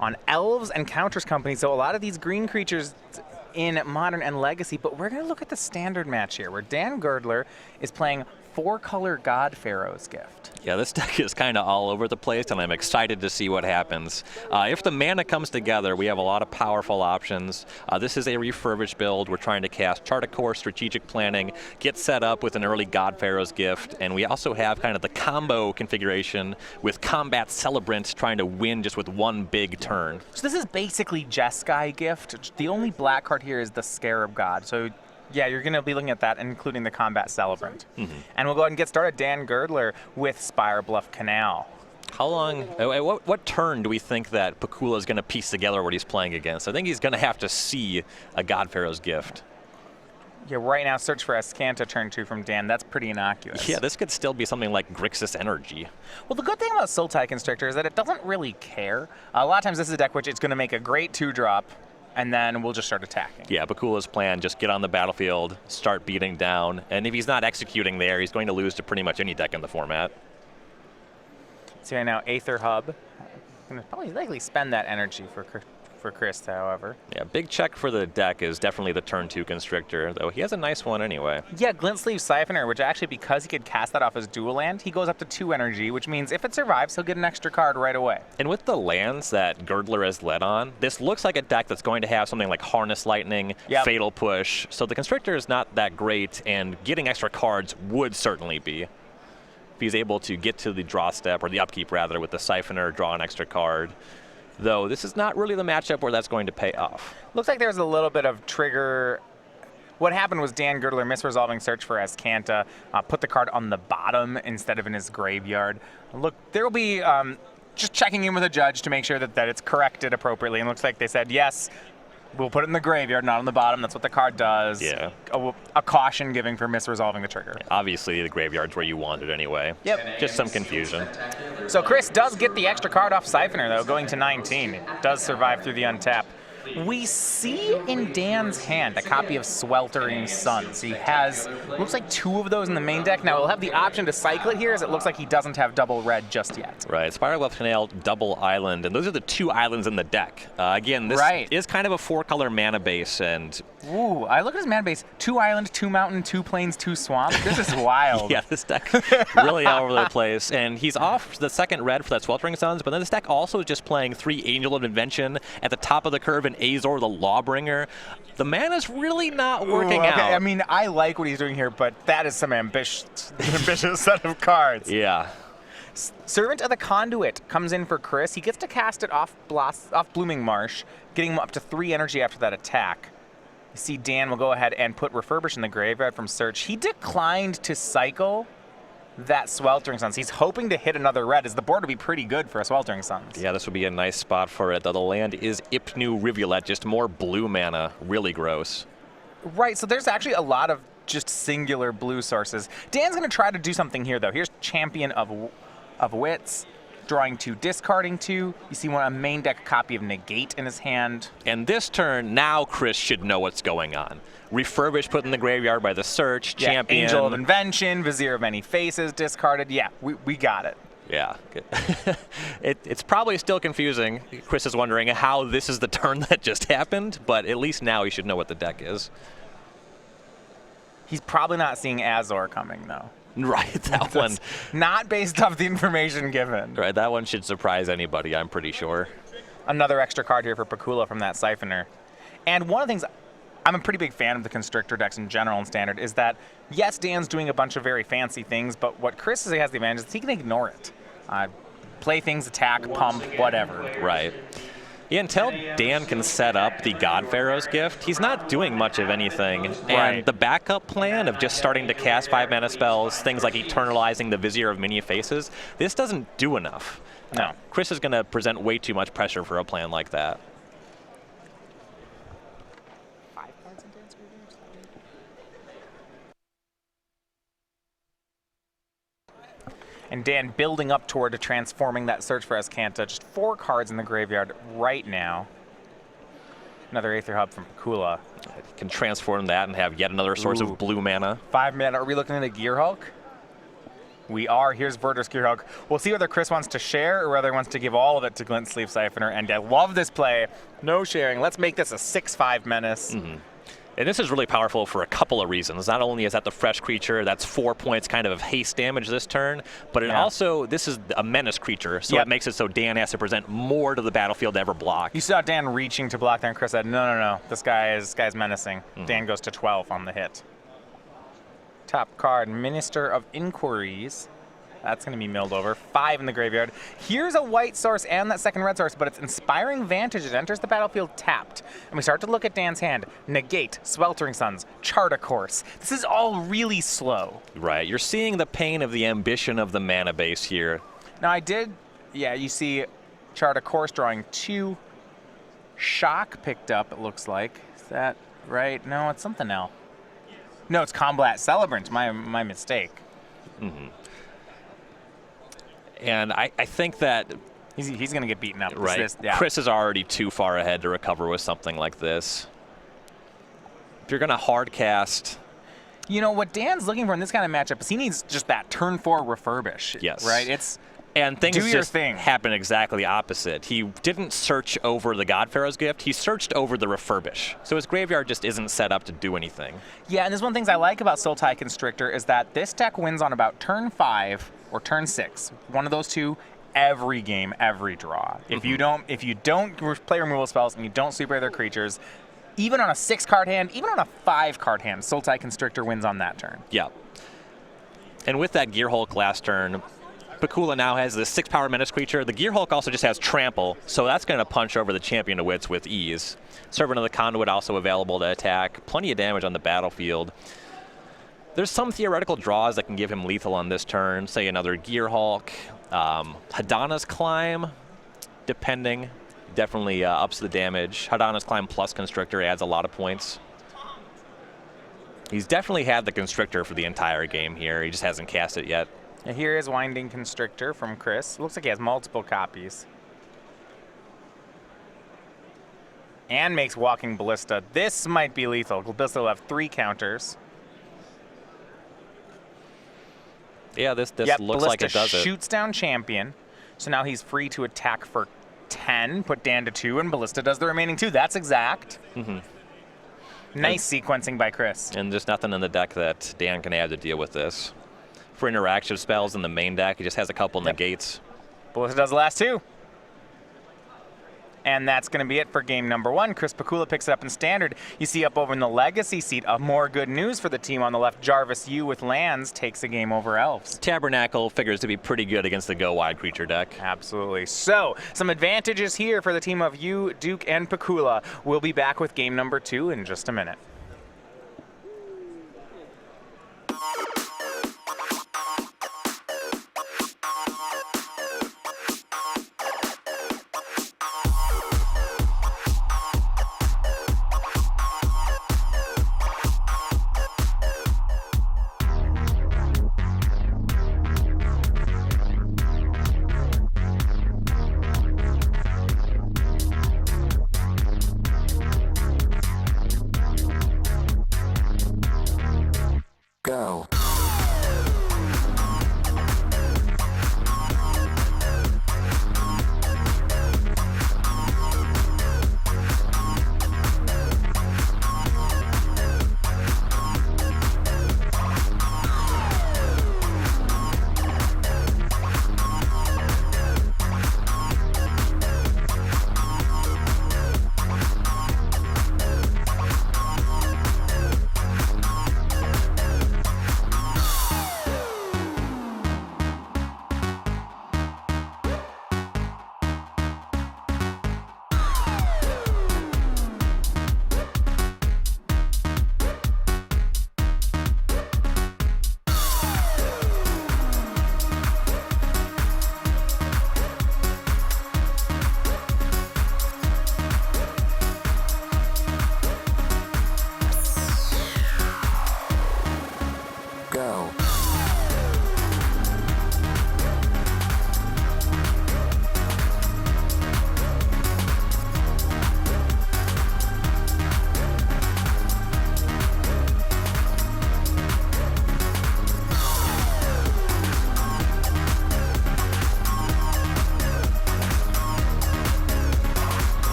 on Elves and Counters Company. So a lot of these green creatures in Modern and Legacy, but we're going to look at the standard match here, where Dan Girdler is playing 4-color God Pharaoh's Gift. Yeah, this deck is kind of all over the place, and I'm excited to see what happens. If the mana comes together, we have a lot of powerful options. This is a refurbished build. We're trying to cast Chart a Course, Strategic Planning, get set up with an early God Pharaoh's Gift, and we also have kind of the combo configuration with Combat Celebrant trying to win just with one big turn. So this is basically Jeskai Gift. The only black card here is the Scarab God. So yeah, you're going to be looking at that, including the Combat Celebrant. And we'll go ahead and get started. Dan Girdler with Spire Bluff Canal. How long, what turn do we think that Pikula is going to piece together what he's playing against? I think he's going to have to see a God Pharaoh's Gift. Yeah, right now, search for Azcanta turn 2 from Dan. That's pretty innocuous. Yeah, this could still be something like Grixis Energy. Well, the good thing about Sultai Constrictor is that it doesn't really care. A lot of times this is a deck which it's going to make a great 2-drop, and then we'll just start attacking. Yeah, Pikula's plan, just get on the battlefield, start beating down, and if he's not executing there, he's going to lose to pretty much any deck in the format. So right now, Aether Hub. Going to probably likely spend that energy for Chris, however. Yeah, big check for the deck is definitely the turn 2 Constrictor, though he has a nice one anyway. Yeah, Glint Sleeve Siphoner, which actually, because he could cast that off as dual land, he goes up to 2 energy, which means if it survives, he'll get an extra card right away. And with the lands that Girdler has led on, this looks like a deck that's going to have something like Harness Lightning, Fatal Push, so the Constrictor is not that great, and getting extra cards would certainly be. If he's able to get to the draw step, or the upkeep rather, with the Siphoner, draw an extra card. Though this is not really the matchup where that's going to pay off. Looks like there's a little bit of trigger. What happened was Dan Girdler misresolving search for Azcanta, put the card on the bottom instead of in his graveyard. Look, there will be just checking in with a judge to make sure that it's corrected appropriately. And it looks like they said, yes, we'll put it in the graveyard, not on the bottom. That's what the card does. Yeah. A caution giving for misresolving the trigger. Obviously, the graveyard's where you want it anyway. Yep. Just some confusion. So Chris does get the extra card off Siphoner, though, going to 19. It does survive through the untap. We see in Dan's hand a copy of Sweltering Suns. He has, looks like 2 of those in the main deck. Now, he'll have the option to cycle it here, as it looks like he doesn't have double red just yet. Right, Spiral Bluff Canal, double island, and those are the 2 islands in the deck. Again, this is kind of a 4-color mana base, and... Ooh, I look at his mana base. 2 island, 2 mountain, 2 plains, 2 swamp. This is wild. Yeah, this deck really all over the place. And he's off the 2nd red for that Sweltering Suns, but then this deck also is just playing 3 Angel of Invention at the top of the curve and Azor the Lawbringer. The mana's really not working out. I mean, I like what he's doing here, but that is some ambitious set of cards. Yeah. Servant of the Conduit comes in for Chris. He gets to cast it off Blooming Marsh, getting him up to 3 energy after that attack. You see Dan will go ahead and put Refurbish in the graveyard from search. He declined to cycle that Sweltering Suns. He's hoping to hit another red, as the board would be pretty good for a Sweltering Suns. Yeah, this would be a nice spot for it. The land is Ipnu Rivulet, just more blue mana. Really gross. Right, so there's actually a lot of just singular blue sources. Dan's going to try to do something here, though. Here's Champion of Wits, drawing 2, discarding 2. You see a main deck copy of Negate in his hand. And this turn, now Chris should know what's going on. Refurbish put in the graveyard by the search, Champion. Angel of Invention, Vizier of Many Faces, discarded. Yeah, we got it. Yeah. It's probably still confusing. Chris is wondering how this is the turn that just happened, but at least now he should know what the deck is. He's probably not seeing Azor coming, though. Right, that one. Not based off the information given. Right, that one should surprise anybody, I'm pretty sure. Another extra card here for Pikula from that Siphoner. And one of the things, I'm a pretty big fan of the Constrictor decks in general and Standard, is that, yes, Dan's doing a bunch of very fancy things, but what Chris has the advantage is he can ignore it. Play things, attack, pump, whatever. Right. Yeah, until Dan can set up the God Pharaoh's Gift, he's not doing much of anything. And the backup plan of just starting to cast 5-mana spells, things like eternalizing the Vizier of Many Faces, this doesn't do enough. No. Chris is going to present way too much pressure for a plan like that. And Dan building up toward transforming that search for Azcanta. Just 4 cards in the graveyard right now. Another Aether Hub from Pikula. Can transform that and have yet another source of blue mana. 5 mana. Are we looking at a Gear Hulk? We are. Here's Verder's Gearhulk. We'll see whether Chris wants to share or whether he wants to give all of it to Glint Sleeve Siphoner. And I love this play. No sharing. Let's make this a 6/5 menace. And this is really powerful for a couple of reasons. Not only is that the fresh creature, that's 4 points kind of haste damage this turn, but it also, this is a menace creature, so it makes it so Dan has to present more to the battlefield to ever block. You saw Dan reaching to block there, and Chris said, no, this guy's menacing. Dan goes to 12 on the hit. Top card, Minister of Inquiries. That's going to be milled over. 5 in the graveyard. Here's a white source and that second red source, but it's Inspiring Vantage. It enters the battlefield tapped. And we start to look at Dan's hand. Negate, Sweltering Suns, Chart a Course. This is all really slow. Right. You're seeing the pain of the ambition of the mana base here. Now you see Chart a Course drawing 2. Shock picked up, it looks like. Is that right? No, it's something else. No, it's Combat Celebrant. My mistake. And I think that he's going to get beaten up. Right. Chris is already too far ahead to recover with something like this. If you're going to hard cast. You know, what Dan's looking for in this kind of matchup is he needs just that turn 4 refurbish. Yes. Right? And things just thing. happen exactly opposite. He didn't search over the Godpharaoh's Gift. He searched over the refurbish. So his graveyard just isn't set up to do anything. Yeah, and there's one of the things I like about Sultai Constrictor is that this deck wins on about turn 5 or turn 6. One of those two every game, every draw. If you don't play removal spells and you don't sweep away their creatures, even on a 6-card hand, even on a 5-card hand, Sultai Constrictor wins on that turn. Yeah. And with that Gearhulk last turn, Pikula now has the 6-power menace creature. The Gearhulk also just has Trample, so that's going to punch over the Champion of Wits with ease. Servant of the Conduit also available to attack. Plenty of damage on the battlefield. There's some theoretical draws that can give him lethal on this turn, say another Gearhulk. Hadana's Climb, depending, definitely ups the damage. Hadana's Climb plus Constrictor adds a lot of points. He's definitely had the Constrictor for the entire game here. He just hasn't cast it yet. And here is Winding Constrictor from Chris. Looks like he has multiple copies. And makes Walking Ballista. This might be lethal. Ballista will have 3 counters. Yeah, this looks Ballista like it does it. Shoots down Champion. So now he's free to attack for 10, put Dan to 2, and Ballista does the remaining 2. That's exact. Nice sequencing by Chris. And there's nothing in the deck that Dan can add to deal with this. For interaction spells in the main deck, he just has a couple negates. Ballista does the last 2. And that's going to be it for game number 1. Chris Pikula picks it up in Standard. You see up over in the Legacy seat, more good news for the team on the left. Jarvis Yu with lands takes a game over Elves. Tabernacle figures to be pretty good against the go-wide creature deck. Absolutely. So, some advantages here for the team of Yu, Duke, and Pikula. We'll be back with game number 2 in just a minute.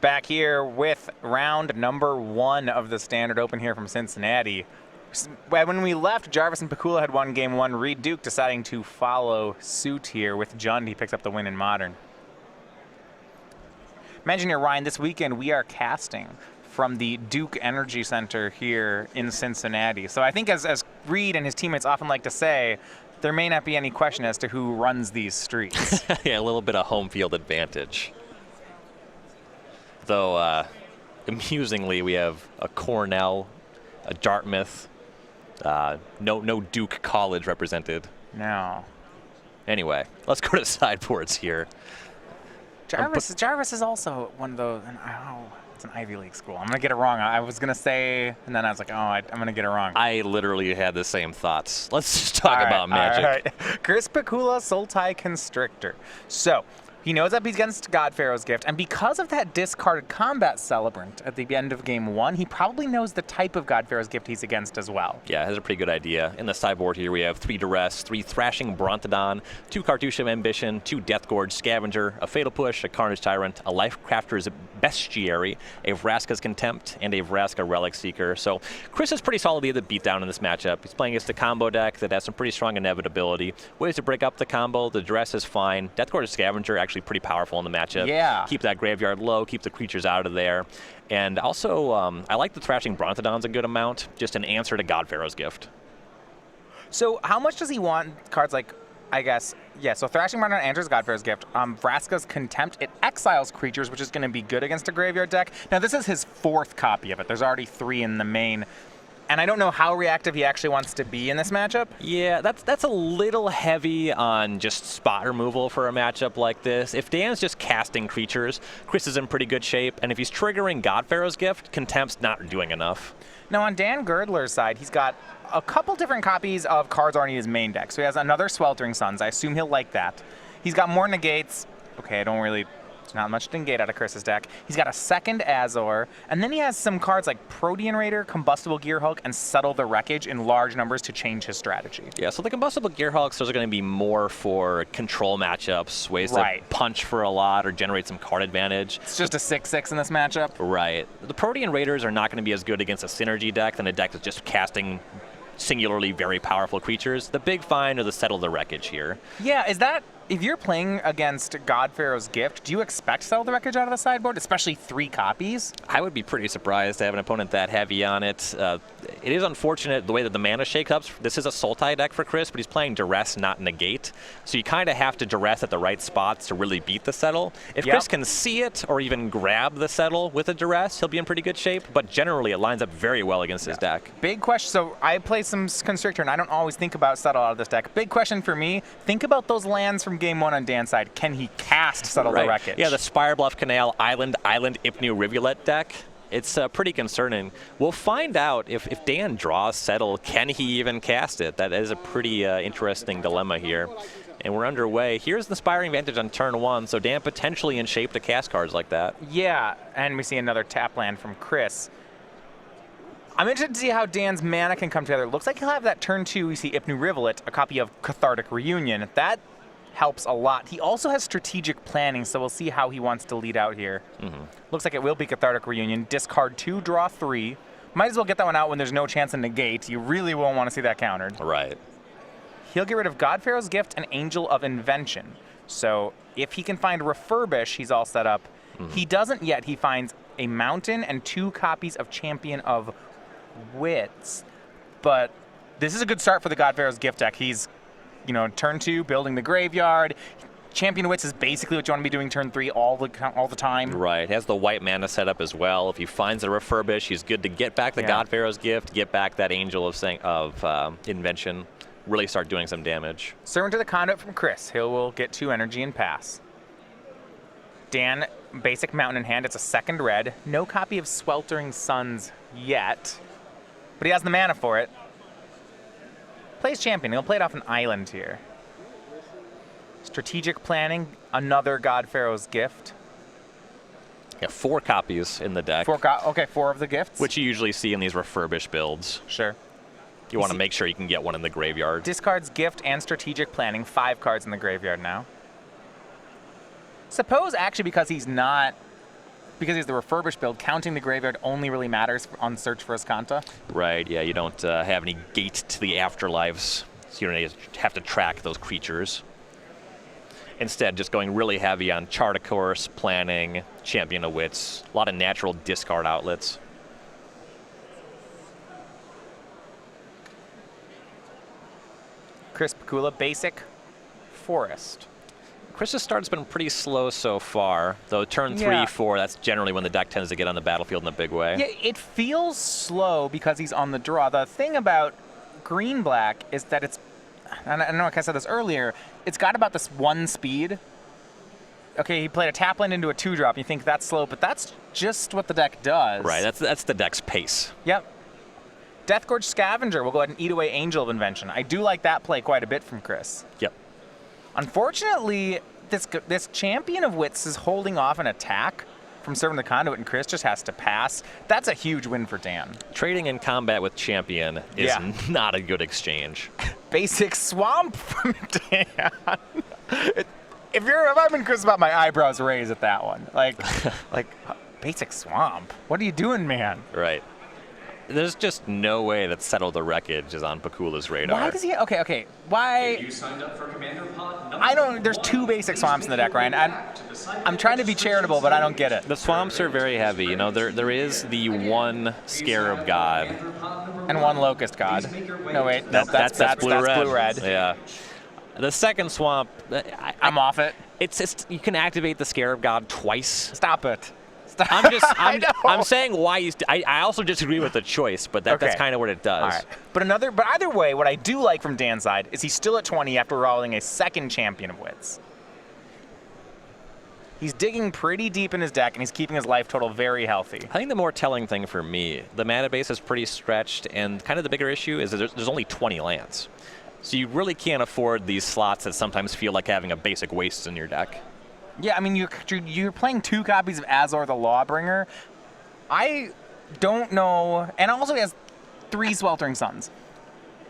Back here with round number 1 of the Standard Open here from Cincinnati. When we left, Jarvis and Pikula had won game 1. Reed Duke deciding to follow suit here with Jund. He picks up the win in Modern. Imagine here, Ryan, this weekend we are casting from the Duke Energy Center here in Cincinnati. So I think as Reed and his teammates often like to say, there may not be any question as to who runs these streets. Yeah, a little bit of home field advantage. Though, amusingly, we have a Cornell, a Dartmouth, no Duke College represented. No. Anyway, let's go to sideboards here. Jarvis is also one of those. Oh, it's an Ivy League school. I'm gonna get it wrong. I was gonna say, and then I was like, oh, I'm gonna get it wrong. I literally had the same thoughts. Let's just talk about Magic. All right. Chris Pikula, Sultai Constrictor. So he knows up against God Pharaoh's Gift, and because of that discarded Combat Celebrant at the end of game 1, he probably knows the type of God Pharaoh's Gift he's against as well. Yeah, has a pretty good idea. In the sideboard here, we have 3 Duress, 3 Thrashing Brontodon, 2 Cartouche of Ambition, 2 Death Gorge Scavenger, a Fatal Push, a Carnage Tyrant, a Lifecrafter's Bestiary, a Vraska's Contempt, and a Vraska Relic Seeker. So Chris is pretty solidly the beatdown in this matchup. He's playing against a combo deck that has some pretty strong inevitability. Ways to break up the combo. The Duress is fine. Death Gorge Scavenger actually pretty powerful in the matchup. Yeah. Keep that graveyard low, keep the creatures out of there. And also, I like the Thrashing Brontodons a good amount, just an answer to God Pharaoh's Gift. So how much does he want cards like, I guess, yeah, so Thrashing Brontodon answers God Pharaoh's Gift. Vraska's Contempt, it exiles creatures, which is going to be good against a graveyard deck. Now, this is his 4th copy of it. There's already 3 in the main. And I don't know how reactive he actually wants to be in this matchup. Yeah, that's a little heavy on just spot removal for a matchup like this. If Dan's just casting creatures, Chris is in pretty good shape. And if he's triggering God Pharaoh's Gift, Contempt's not doing enough. Now, on Dan Girdler's side, he's got a couple different copies of cards already in his main deck. So he has another Sweltering Suns. I assume he'll like that. He's got more negates. Okay, there's not much to negate out of Chris's deck. He's got a 2nd Azor, and then he has some cards like Protean Raider, Combustible Gearhulk, and Settle the Wreckage in large numbers to change his strategy. Yeah, so the Combustible Gearhulks, those are going to be more for control matchups, ways to punch for a lot or generate some card advantage. It's just a 6/6 in this matchup. Right. The Protean Raiders are not going to be as good against a synergy deck than a deck that's just casting singularly very powerful creatures. The big find are the Settle the Wreckage here. Yeah, is that, if you're playing against God Pharaoh's Gift, do you expect Settle the Wreckage out of the sideboard, especially 3 copies? I would be pretty surprised to have an opponent that heavy on it. It is unfortunate the way that the mana shakeups. This is a Sultai deck for Chris, but he's playing Duress, not Negate. So you kind of have to Duress at the right spots to really beat the Settle. If Chris can see it or even grab the Settle with a Duress, he'll be in pretty good shape. But generally, it lines up very well against his deck. Big question. So I play some Constrictor, and I don't always think about Settle out of this deck. Big question for me, think about those lands from game 1 on Dan's side. Can he cast Settle the Wreckage? Yeah, the Spirebluff Canal, Island, Ipnu Rivulet deck. It's pretty concerning. We'll find out if Dan draws Settle, can he even cast it? That is a pretty interesting dilemma here. And we're underway. Here's the Inspiring Vantage on turn 1, so Dan potentially in shape to cast cards like that. Yeah, and we see another tap land from Chris. I'm interested to see how Dan's mana can come together. It looks like he'll have that turn 2, we see Ipnu Rivulet, a copy of Cathartic Reunion. That helps a lot. He also has strategic planning, so we'll see how he wants to lead out here. Looks like it will be Cathartic Reunion. Discard 2, draw 3. Might as well get that one out when there's no chance of negate. You really won't want to see that countered. Right. He'll get rid of God Pharaoh's Gift and Angel of Invention. So if he can find Refurbish, he's all set up. He doesn't yet. He finds a Mountain and 2 copies of Champion of Wits. But this is a good start for the God Pharaoh's Gift deck. He's, turn 2, building the graveyard. Champion of Wits is basically what you want to be doing turn 3 all the time. Right. Has the white mana set up as well. If he finds a Refurbish, he's good to get back the God Pharaoh's Gift, get back that Angel of Invention, really start doing some damage. Servant to the Conduit from Chris. He will get 2 energy and pass. Dan, basic Mountain in hand. It's a 2nd red. No copy of Sweltering Suns yet, but he has the mana for it. Plays Champion. He'll play it off an island here. Strategic planning, another God Pharaoh's Gift. Yeah, 4 copies in the deck. 4 of the gifts. Which you usually see in these refurbished builds. Sure. You want to make sure you can get one in the graveyard. Discards Gift and Strategic Planning, 5 cards in the graveyard now. Suppose actually because he's not because he's the refurbished build, counting the graveyard only really matters on search for Azcanta. Right, yeah, you don't have any gate to the afterlives, so you don't have to track those creatures. Instead, just going really heavy on Chart a Course, planning, Champion of Wits, a lot of natural discard outlets. Chris Pikula, basic, Forest. Chris's start's been pretty slow so far, though turn 3, 4, that's generally when the deck tends to get on the battlefield in a big way. Yeah, it feels slow because he's on the draw. The thing about green-black is that it's, and I know like I said this earlier, it's got about this 1 speed. Okay, he played a tap land into a 2-drop. You think that's slow, but that's just what the deck does. Right, that's the deck's pace. Yep. Deathgorge Scavenger will go ahead and eat away Angel of Invention. I do like that play quite a bit from Chris. Yep. Unfortunately, this Champion of Wits is holding off an attack from Servant of the Conduit, and Chris just has to pass. That's a huge win for Dan. Trading in combat with Champion is not a good exchange. Basic Swamp from Dan. If I'm in Chris about my eyebrows raise at that one. Like Basic Swamp. What are you doing, man? Right. There's just no way that Settle the Wreckage is on Pikula's radar. Why does he? Okay. Why? You signed up for Commander Pod? I don't. There's 2 basic swamps in the deck, Ryan. I'm trying to be charitable, but I don't get it. The swamps are very heavy. You know, there is the 1 Scarab God And 1 Locust God. No wait, that's blue red. Yeah. The second swamp, I'm off it. It's you can activate the Scarab God twice. Stop it. I'm saying why I also disagree with the choice, but that's kind of what it does. All right. But either way, what I do like from Dan's side is he's still at 20 after rolling a second Champion of Wits. He's digging pretty deep in his deck, and he's keeping his life total very healthy. I think the more telling thing for me, the mana base is pretty stretched, and kind of the bigger issue is that there's only 20 lands. So you really can't afford these slots that sometimes feel like having a basic waste in your deck. Yeah, I mean, you're playing 2 copies of Azor the Lawbringer. I don't know, and also he has 3 Sweltering Suns.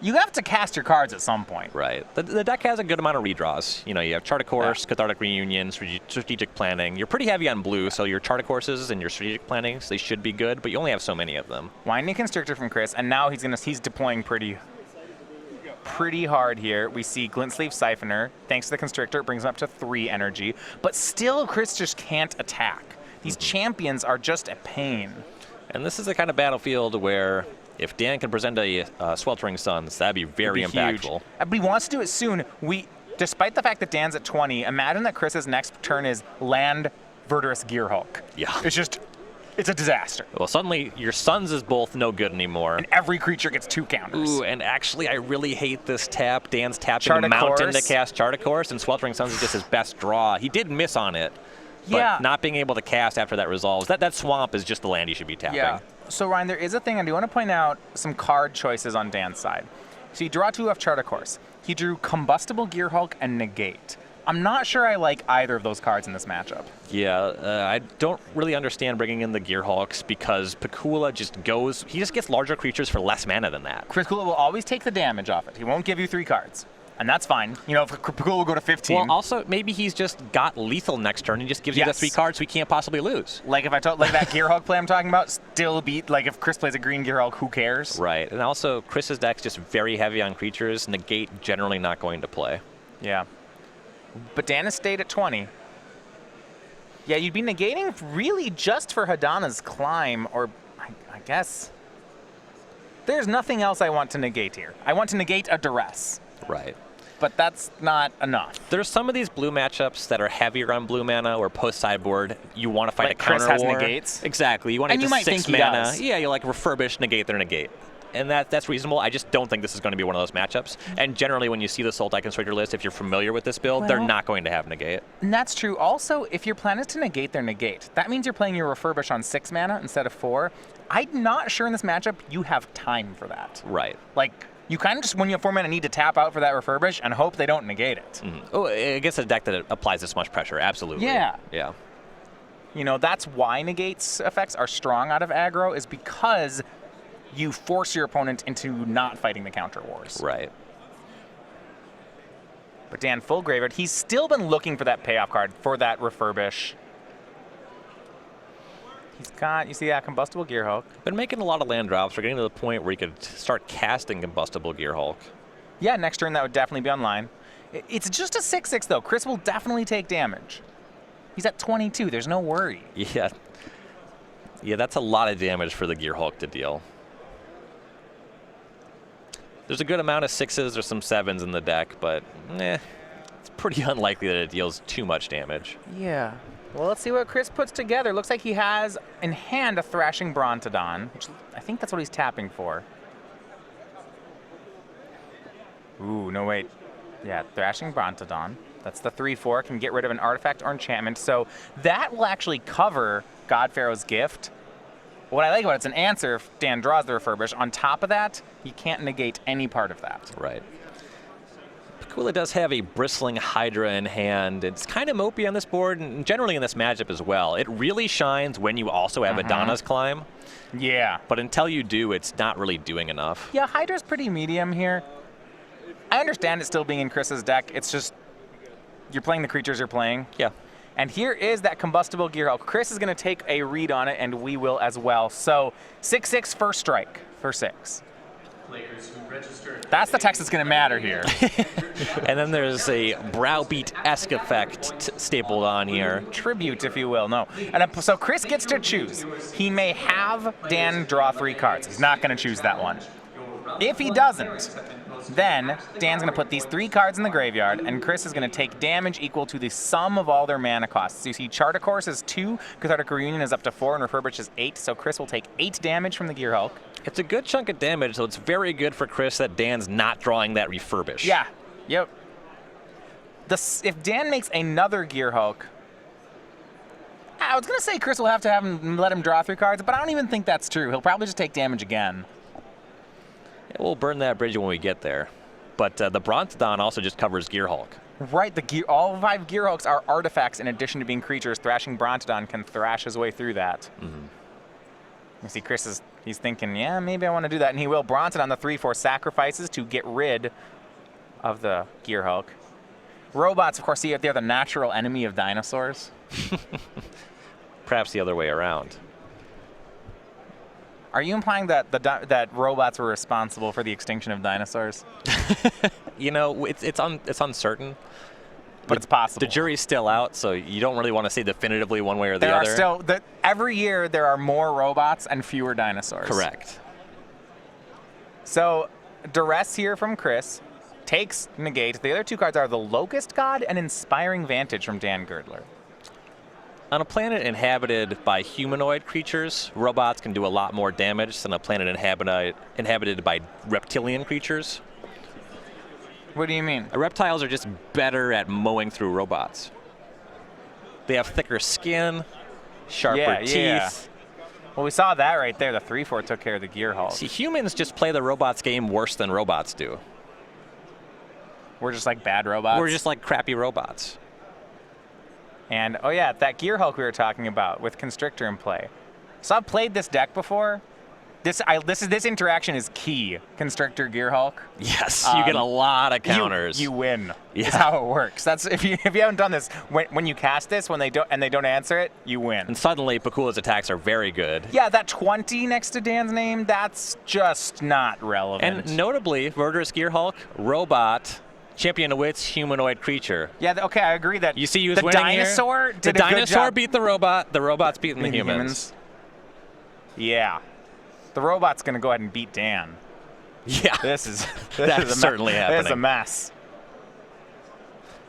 You have to cast your cards at some point. Right. The deck has a good amount of redraws. You know, you have Chart a Course, Cathartic Reunion, Strategic Planning. You're pretty heavy on blue, so your Chart a Courses and your Strategic Plannings, they should be good, but you only have so many of them. Winding Constrictor from Chris, and now he's deploying pretty hard here. We see Glint Sleeve Siphoner. Thanks to the Constrictor, it brings him up to 3 energy. But still, Chris just can't attack. These champions are just a pain. And this is the kind of battlefield where if Dan can present a Sweltering Suns, that'd be very impactful. Huge. But he wants to do it soon. Despite the fact that Dan's at 20, imagine that Chris's next turn is land Verdurous Gearhulk. Yeah. It's a disaster. Well, suddenly your Suns is both no good anymore. And every creature gets 2 counters. Ooh, and actually I really hate this tap. Dan's tapping a mountain to cast Chart a Course, and Sweltering Suns is just his best draw. He did miss on it, but not being able to cast after that resolves. That swamp is just the land he should be tapping. Yeah. So, Ryan, there is a thing I do want to point out some card choices on Dan's side. So you draw 2 off Chart a Course. He drew Combustible Gearhulk and Negate. I'm not sure I like either of those cards in this matchup. Yeah, I don't really understand bringing in the Gearhulks because Pikula he just gets larger creatures for less mana than that. Pikula will always take the damage off it. He won't give you 3 cards. And that's fine. You know, if Pikula will go to 15. Well, also, maybe he's just got lethal next turn and just gives you the 3 cards so he can't possibly lose. Like if that Gearhulk play I'm talking about, still beat, like if Chris plays a green Gearhulk, who cares? Right, and also Chris's deck's just very heavy on creatures. Negate generally not going to play. Yeah. But Dan has stayed at 20. Yeah, you'd be negating really just for Hadana's Climb, or I guess. There's nothing else I want to negate here. I want to negate a Duress. Right. But that's not enough. There's some of these blue matchups that are heavier on blue mana or post-sideboard. You want to fight like a counter Chris war. has negates. Exactly. You want to get just 6 mana. Does. Yeah, you like refurbish, negate their negate. And that's reasonable. I just don't think this is going to be one of those matchups. And generally, when you see the Sultai Constrictor list, if you're familiar with this build, they're not going to have negate. And that's true. Also, if your plan is to negate their negate, that means you're playing your refurbish on 6 mana instead of 4. I'm not sure in this matchup you have time for that. Right. Like, you kind of just, when you have 4 mana, need to tap out for that refurbish and hope they don't negate it. Mm-hmm. Oh, against a deck that applies this much pressure, absolutely. Yeah. Yeah. You know, that's why negates effects are strong out of aggro, is because you force your opponent into not fighting the counter wars. Right. But Dan, full graveyard. He's still been looking for that payoff card, for that refurbish. He's got, you see that Combustible Gearhulk. Been making a lot of land drops. We're getting to the point where you could start casting Combustible Gearhulk. Yeah, next turn that would definitely be online. It's just a 6/6 though. Chris will definitely take damage. He's at 22. There's no worry. Yeah. Yeah, that's a lot of damage for the Gearhulk to deal. There's a good amount of 6s or some 7s in the deck, but it's pretty unlikely that it deals too much damage. Yeah. Well, let's see what Chris puts together. Looks like he has in hand a Thrashing Brontodon, which I think that's what he's tapping for. Ooh, no, wait. Yeah, Thrashing Brontodon. That's the 3/4, can get rid of an artifact or enchantment. So that will actually cover God Pharaoh's Gift. What I like about it's an answer if Dan draws the Refurbish. On top of that, you can't negate any part of that. Right. Pikula does have a Bristling Hydra in hand. It's kind of mopey on this board, and generally in this matchup as well. It really shines when you also have Adana's Climb. Yeah. But until you do, it's not really doing enough. Yeah, Hydra's pretty medium here. I understand it still being in Chris's deck. It's just you're playing the creatures you're playing. Yeah. And here is that Combustible Gearhulk. Chris is going to take a read on it, and we will as well. So 6/6 first strike for 6. Players who registered. That's the text that's going to matter here. And then there's a Browbeat-esque effect stapled on here. Tribute, if you will. No. And so Chris gets to choose. He may have Dan draw 3 cards. He's not going to choose that one. If he doesn't, then Dan's going to put these 3 cards in the graveyard, and Chris is going to take damage equal to the sum of all their mana costs. So you see Chart of Course is 2, Cathartic Reunion is up to 4, and Refurbish is 8. So Chris will take 8 damage from the Gearhulk. It's a good chunk of damage, so it's very good for Chris that Dan's not drawing that Refurbish. Yeah. Yep. If Dan makes another Gearhulk, I was going to say Chris will have to have him let him draw 3 cards, but I don't even think that's true. He'll probably just take damage again. We'll burn that bridge when we get there. But the Brontodon also just covers Gearhulk. Right, all 5 Gearhulks are artifacts in addition to being creatures. Thrashing Brontodon can thrash his way through that. You see Chris he's thinking, yeah, maybe I want to do that, and he will. Brontodon, the 3/4 sacrifices to get rid of the Gearhulk. Robots, of course, they're the natural enemy of dinosaurs. Perhaps the other way around. Are you implying that that robots were responsible for the extinction of dinosaurs? You know, it's uncertain. But it's possible. The jury's still out, so you don't really want to say definitively one way or the other. Every year there are more robots and fewer dinosaurs. Correct. So, Duress here from Chris takes negate. The other 2 cards are the Locust God and Inspiring Vantage from Dan Girdler. On a planet inhabited by humanoid creatures, robots can do a lot more damage than a planet inhabited by reptilian creatures. What do you mean? Reptiles are just better at mowing through robots. They have thicker skin, sharper teeth. Yeah. Well, we saw that right there. The 3/4 took care of the Gearhulk. See, humans just play the robots game worse than robots do. We're just like bad robots? We're just like crappy robots. And, oh yeah, that Gearhulk we were talking about with Constrictor in play. So I've played this deck before. This interaction is key. Constrictor, Gearhulk. Yes, you get a lot of counters. You win. Yeah. Is how it works. That's if you haven't done this, when you cast this, when they don't answer it, you win. And suddenly Pikula's attacks are very good. Yeah, that 20 next to Dan's name, that's just not relevant. And notably, Murderous Gearhulk, robot, champion of wits, humanoid creature. Yeah, okay, I agree that you see who's winning here? The dinosaur beat the robot. The robot's beating the humans. Yeah. The robot's going to go ahead and beat Dan. Yeah. This is certainly happening. This is a mess.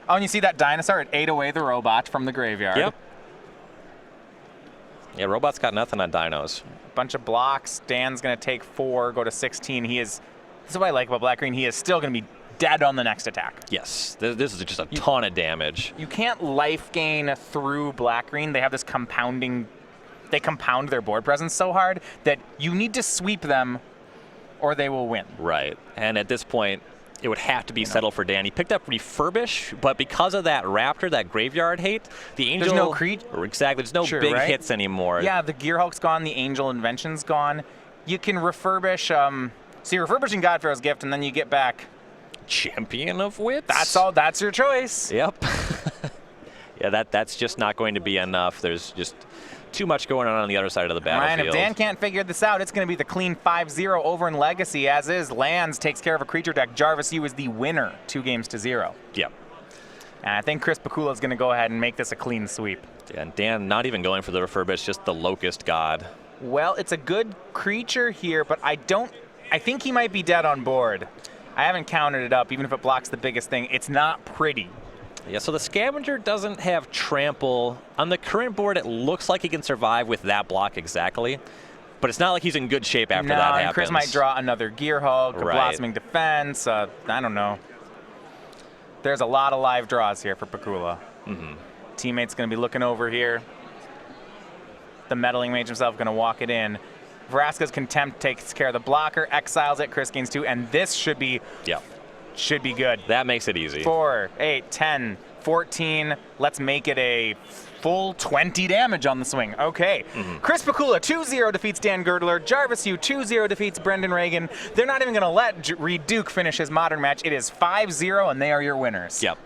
Oh, and you see that dinosaur? It ate away the robot from the graveyard. Yep. Yeah, robot's got nothing on dinos. Bunch of blocks. Dan's going to take 4, go to 16. This is what I like about Black-Green. He is still going to be dead on the next attack. Yes, this is just a ton of damage. You can't life gain through Black-Green. They have this compounding. They compound their board presence so hard that you need to sweep them or they will win. Right. And at this point, it would have to be settled for Dan. He picked up Refurbish, but because of that Raptor, that graveyard hate, the Angel... There's no creature. Exactly. There's no big hits anymore. Yeah, the Gearhulk's gone. The Angel Invention's gone. You can refurbish... so you're refurbishing God Pharaoh's Gift, and then you get back... Champion of Wits? That's all. That's your choice. Yep. Yeah, that's just not going to be enough. There's just too much going on the other side of the battlefield. Ryan, if Dan can't figure this out, it's going to be the clean 5-0 over in Legacy, as is. Lands takes care of a creature deck. Jarvis, you is the winner, 2-0. Yep. And I think Chris Pikula is going to go ahead and make this a clean sweep. Yeah, and Dan not even going for the refurbish, just the Locust God. Well, it's a good creature here, but I think he might be dead on board. I haven't counted it up, even if it blocks the biggest thing. It's not pretty. Yeah, so the Scavenger doesn't have trample. On the current board, it looks like he can survive with that block exactly, but it's not like he's in good shape after that happens. And Chris might draw another Gear Hulk, a Right. Blossoming Defense, I don't know. There's a lot of live draws here for Pikula. Teammate's going to be looking over here. The Meddling Mage himself going to walk it in. Vraska's Contempt takes care of the blocker, exiles it, Chris gains 2, and this should be good. That makes it easy. 4, 8, 10, 14. Let's make it a full 20 damage on the swing. Okay. Chris Pikula 2-0 defeats Dan Girdler. Jarvis Yu 2-0 defeats Brendan Regan. They're not even going to let Reed Duke finish his modern match. It is 5-0, and they are your winners. Yep.